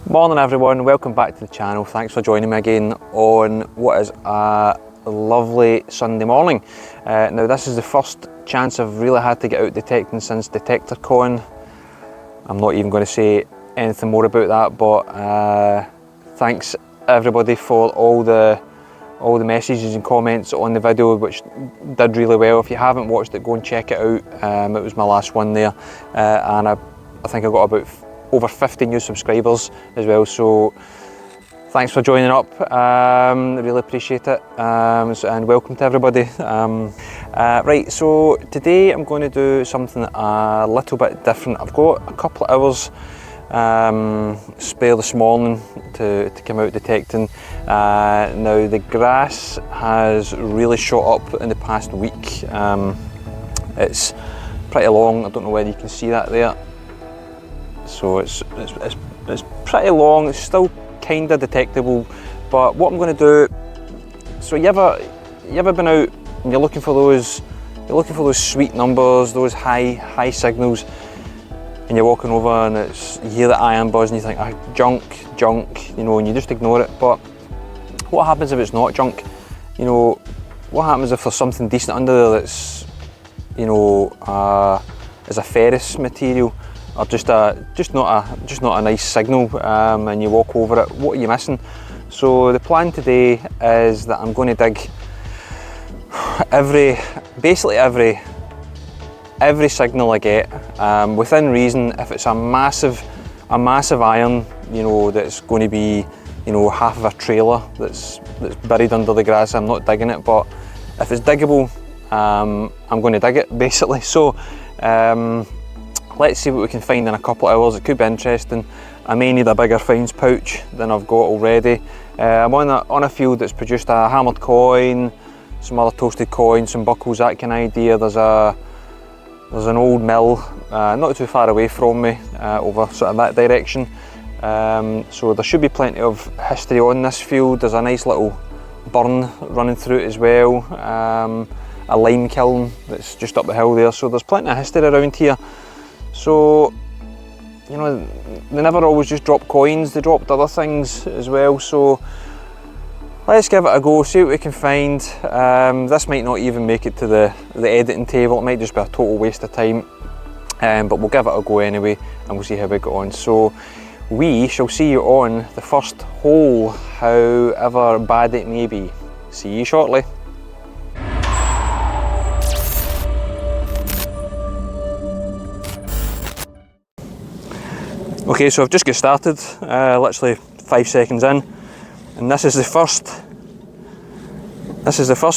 Morning everyone, welcome back to the channel. Thanks for joining me again on what is a lovely Sunday morning. Now this is the first chance I've really had to get out detecting since DetectorCon. I'm not even going to say anything more about that, but thanks everybody for all the messages and comments on the video, which did really well. If you haven't watched it, go and check it out. It was my last one there, and I think I got about over 50 new subscribers as well, so thanks for joining up. Really appreciate it, and welcome to everybody. Right, so today I'm going to do something a little bit different. I've got a couple of hours spare this morning to come out detecting. Now the grass has really shot up in the past week. It's pretty long. I don't know whether you can see that there. So it's pretty long. It's still kind of detectable, but what I'm going to do, so you ever been out and you're looking for those sweet numbers, those high signals, and you're walking over and you hear the iron buzz and you think, ah, junk, you know, and you just ignore it. But what happens if it's not junk? You know, what happens if there's something decent under there that's, you know, is a ferrous material, or just not a nice signal, and you walk over it? What are you missing? So the plan today is that I'm going to dig basically every signal I get, within reason. If it's a massive iron, you know, that's going to be, you know, half of a trailer that's buried under the grass, I'm not digging it. But if it's diggable, I'm going to dig it basically. So let's see what we can find in a couple of hours. It could be interesting. I may need a bigger finds pouch than I've got already. I'm on a field that's produced a hammered coin, some other toasted coins, some buckles, that kind of idea. There's an old mill not too far away from me, over sort of that direction. So there should be plenty of history on this field. There's a nice little burn running through it as well, a lime kiln that's just up the hill there. So there's plenty of history around here. So, you know, they never always just drop coins, they dropped other things as well. So let's give it a go, see what we can find. This might not even make it to the editing table, it might just be a total waste of time, but we'll give it a go anyway and we'll see how we get on. So we shall see you on the first hole, however bad it may be. See you shortly. Okay, so I've just got started, literally 5 seconds in, and this is the first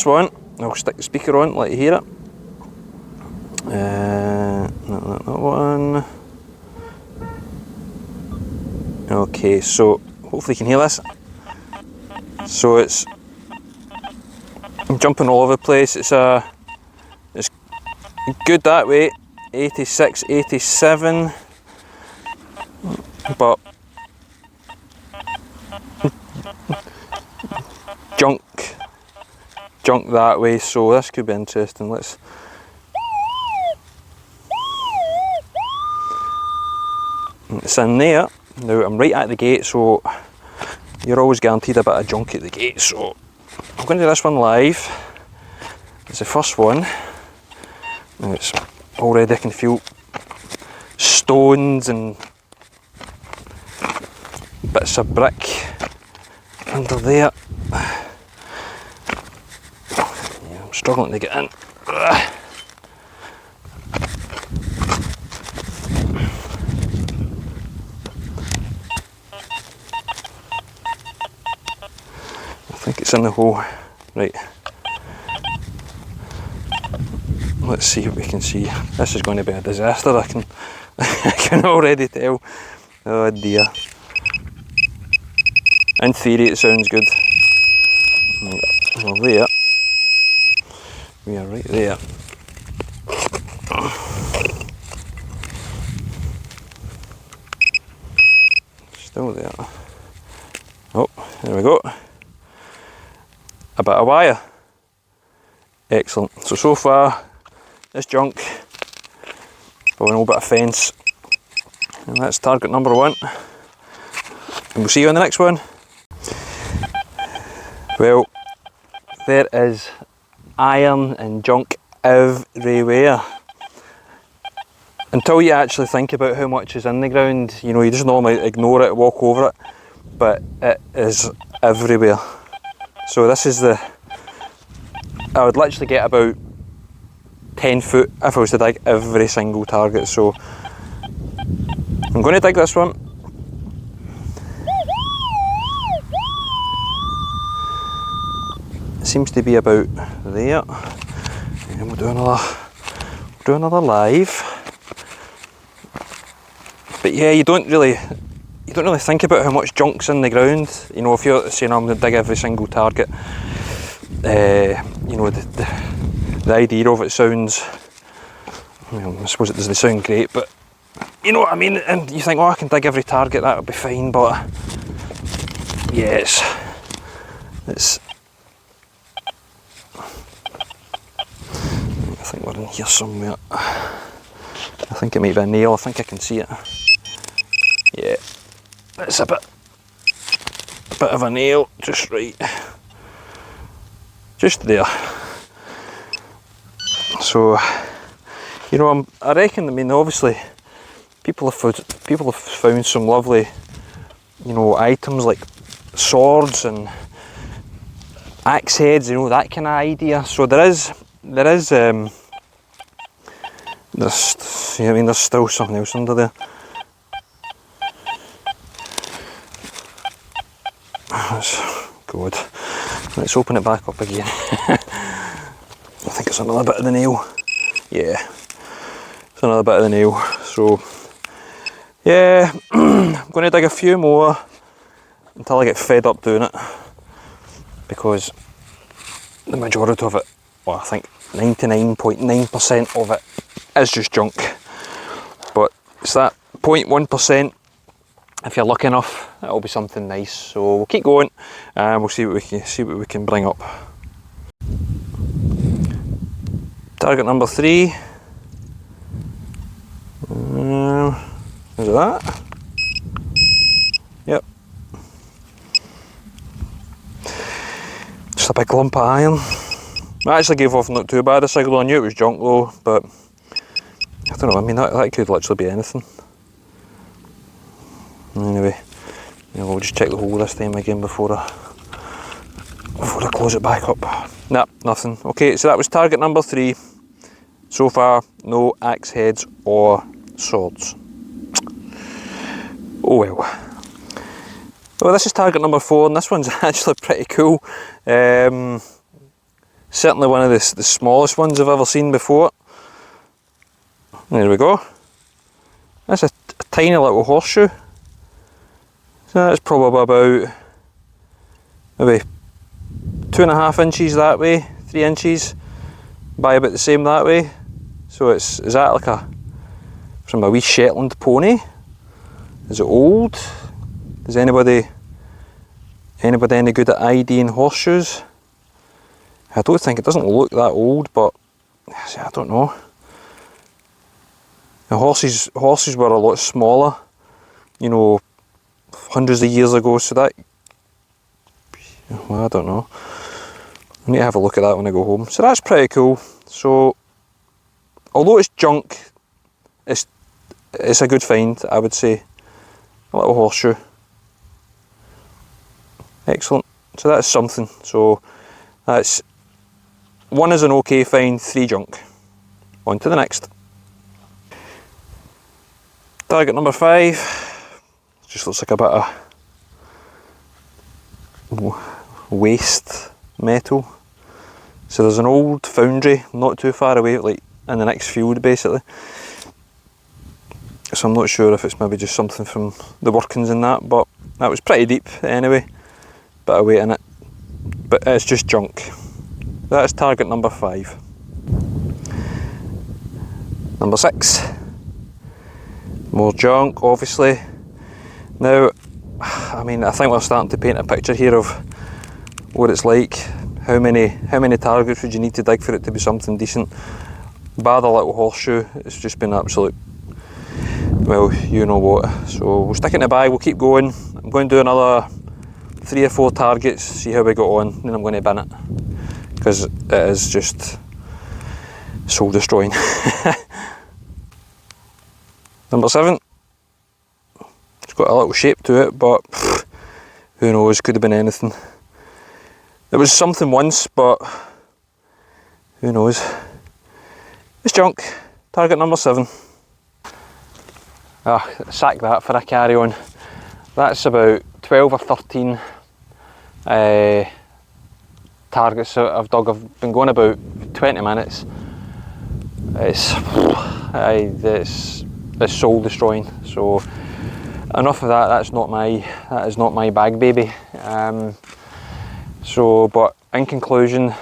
one. I'll stick the speaker on, let you hear it. That one. Okay, so hopefully you can hear this. So I'm jumping all over the place. It's good that way, 86, 87. But junk that way, so this could be interesting. It's in there. Now I'm right at the gate, so you're always guaranteed a bit of junk at the gate, so I'm going to do this one live. It's the first one. Now it's already, I can feel stones and bits of brick under there. Yeah, I'm struggling to get in. I think it's in the hole. Right. Let's see what we can see. This is going to be a disaster, I can already tell. Oh dear. In theory it sounds good. Well, there. We are right there. Still there. Oh, there we go. A bit of wire. Excellent. So far, this junk, probably an old bit of fence, and that's target number one. and we'll see you on the next one. Well, there is iron and junk everywhere. Until you actually think about how much is in the ground, you know, you just normally ignore it, walk over it, but it is everywhere. So this is I would literally get about 10 foot if I was to dig every single target. So I'm going to dig this one. It seems to be about there, and we'll do another live. But yeah, you don't really think about how much junk's in the ground. You know, if you're saying I'm going to dig every single target, you know, the idea of it sounds, well, I suppose it doesn't sound great, but you know what I mean. And you think, oh, I can dig every target, that'll be fine. But yes, it's. I think we're in here somewhere. I think it might be a nail. I think I can see it. Yeah, it's a bit of a nail, just right, just there. So, you know, I reckon. I mean, obviously, people have found some lovely, you know, items like swords and axe heads. You know, that kind of idea. So there's still something else under there. Good. Let's open it back up again. I think it's another bit of the nail. Yeah, it's another bit of the nail. So yeah, I'm going to dig a few more until I get fed up doing it, because the majority of it, well, I think 99.9% of it is just junk. But it's that 0.1%. If you're lucky enough, it'll be something nice. So we'll keep going, and we'll see what we can bring up. Target number 3. Is it that? Yep. Just a big lump of iron. I actually gave off not too bad a signal. I knew it was junk though, but I don't know. I mean, that could literally be anything. Anyway, we'll just check the hole this time again before I close it back up. Nah, nothing. Okay, so that was target number 3. So far, no axe heads or swords. Oh well. Well, this is target number 4, and this one's actually pretty cool. Certainly one of the smallest ones I've ever seen before. There we go. That's a tiny little horseshoe. So that's probably about maybe 2.5 inches that way, 3 inches by about the same that way. So is that like from a wee Shetland pony? Is it old? Is anybody any good at IDing horseshoes? I don't think, it doesn't look that old, but I don't know. The horses were a lot smaller, you know, hundreds of years ago, so that, well, I don't know. I need to have a look at that when I go home. So that's pretty cool. So, although it's junk, it's a good find, I would say. A little horseshoe. Excellent. So that's something. So that's 1 is an okay find, 3 junk. On to the next. Target number 5. Just looks like a bit of waste metal. So there's an old foundry not too far away, like in the next field basically. So I'm not sure if it's maybe just something from the workings in that, but that was pretty deep anyway. Bit of weight in it, but it's just junk. That's target number 5. Number 6. More junk, obviously. Now, I mean, I think we're starting to paint a picture here of what it's like. How many targets would you need to dig for it to be something decent? Bar the little horseshoe, it's just been absolute well, you know what. So we'll stick it in the bag, we'll keep going. I'm going to do another 3 or 4 targets, see how we got on, then I'm going to bin it, because it is just soul destroying. Number 7. It's got a little shape to it, but who knows, could have been anything. It was something once, but who knows. It's junk. Target number 7. Sack that for a carry on. That's about 12 or 13 targets I've dug. I've been going about 20 minutes. It's soul destroying. So enough of that. That is not my bag, baby. But in conclusion,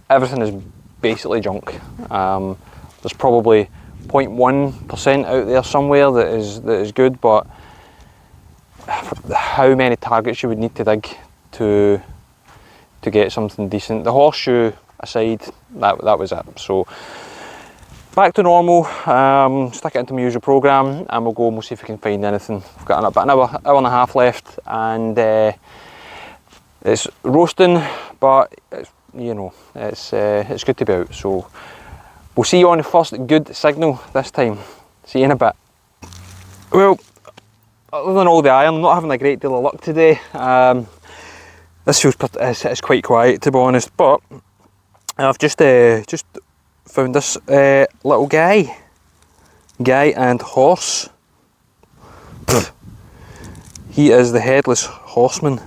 everything is basically junk. There's probably 0.1% out there somewhere that is good, but how many targets you would need to dig to get something decent. The horseshoe aside, that was it. So back to normal. Stick it into my usual programme, and we'll go and we'll see if we can find anything. We've got about an hour and a half left, and it's roasting, but it's, you know, it's good to be out. So we'll see you on the first good signal this time. See you in a bit. Well, other than all the iron, I'm not having a great deal of luck today. This feels it's quite quiet, to be honest, but I've just found this little guy and horse. He is the headless horseman.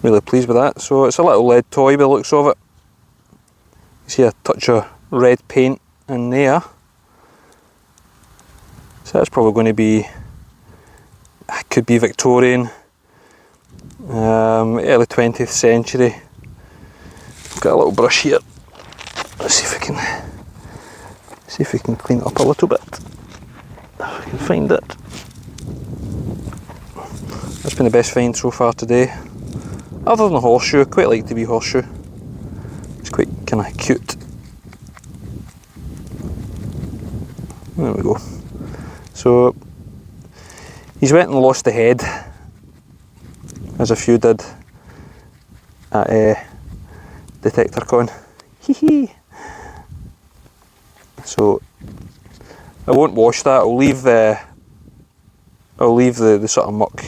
Really pleased with that. So it's a little lead toy by the looks of it. You see a touch of red paint in there. So that's probably going to be, could be Victorian, early 20th century. Got a little brush here. Let's see if we can clean it up a little bit. If I can find it. That's been the best find so far today. Other than the horseshoe, I quite like the wee horseshoe. It's quite kind of cute. There we go. So he's went and lost the head, as a few did at Detectorcon. Hee. So I won't wash that. I'll leave the sort of muck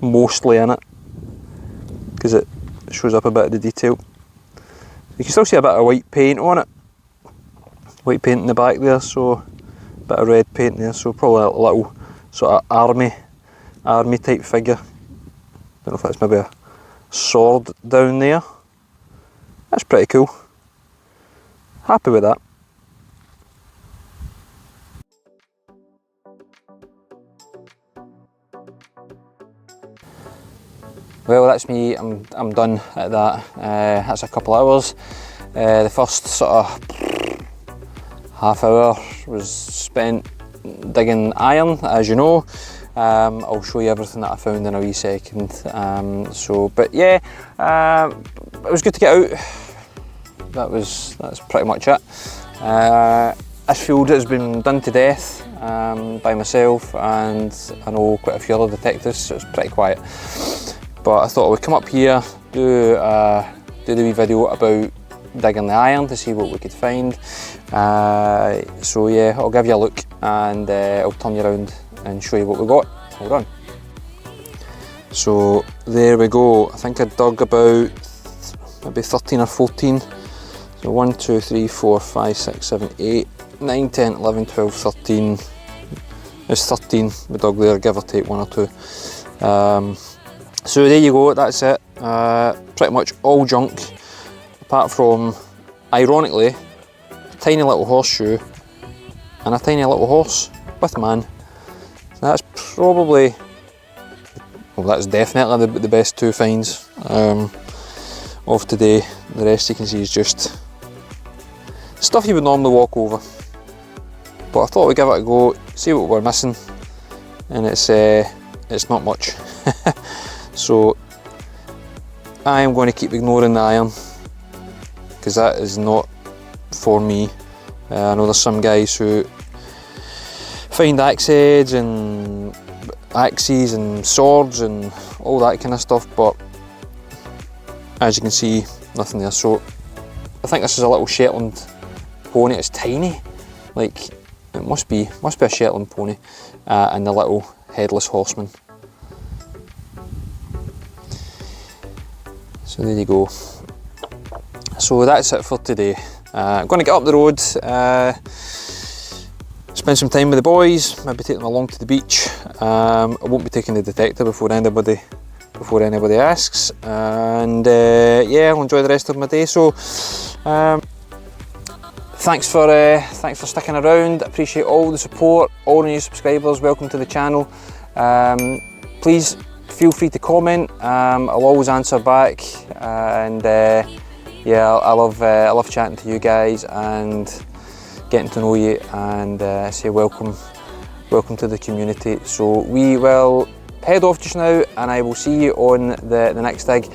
mostly in it, because it shows up a bit of the detail. You can still see a bit of white paint on it. White paint in the back there, so a bit of red paint there, so probably a little sort of army type figure. Don't know if that's maybe a sword down there. That's pretty cool. Happy with that. Well, that's me. I'm done at that. That's a couple of hours. The first sort of half hour was spent digging iron, as you know. I'll show you everything that I found in a wee second. But yeah, it was good to get out. That's pretty much it. This field has been done to death by myself, and I know quite a few other detectives, so it's pretty quiet. But I thought I would come up here, do the wee video about digging the iron to see what we could find. So yeah, I'll give you a look, and I'll turn you around and show you what we got. Hold on. So there we go. I think I dug about maybe 13 or 14. So 1, 2, 3, 4, 5, 6, 7, 8, 9, 10, 11, 12, 13. There's 13 we dug there, give or take 1 or 2. So there you go, that's it. Pretty much all junk, apart from, ironically, a tiny little horseshoe and a tiny little horse with man. So that's probably, well, that's definitely the best 2 finds of today. The rest you can see is just stuff you would normally walk over. But I thought we'd give it a go, see what we're missing, and it's not much. So I am going to keep ignoring the iron, because that is not for me. I know there's some guys who find axe heads and axes and swords and all that kind of stuff, but as you can see, nothing there. So I think this is a little Shetland pony. It's tiny, like it must be a Shetland pony, and the little headless horseman. So there you go. So that's it for today. I'm going to get up the road, spend some time with the boys, maybe take them along to the beach. I won't be taking the detector before anybody asks, and yeah, I'll enjoy the rest of my day. So thanks for sticking around. Appreciate all the support, all the new subscribers. Welcome to the channel. Please feel free to comment. I'll always answer back, and yeah, I love chatting to you guys and getting to know you, and say welcome to the community. So we will head off just now, and I will see you on the next dig.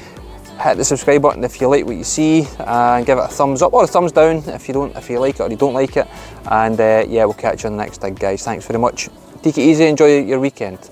Hit the subscribe button if you like what you see, and give it a thumbs up or a thumbs down if you like it or you don't like it. And yeah, we'll catch you on the next dig, guys. Thanks very much. Take it easy, enjoy your weekend.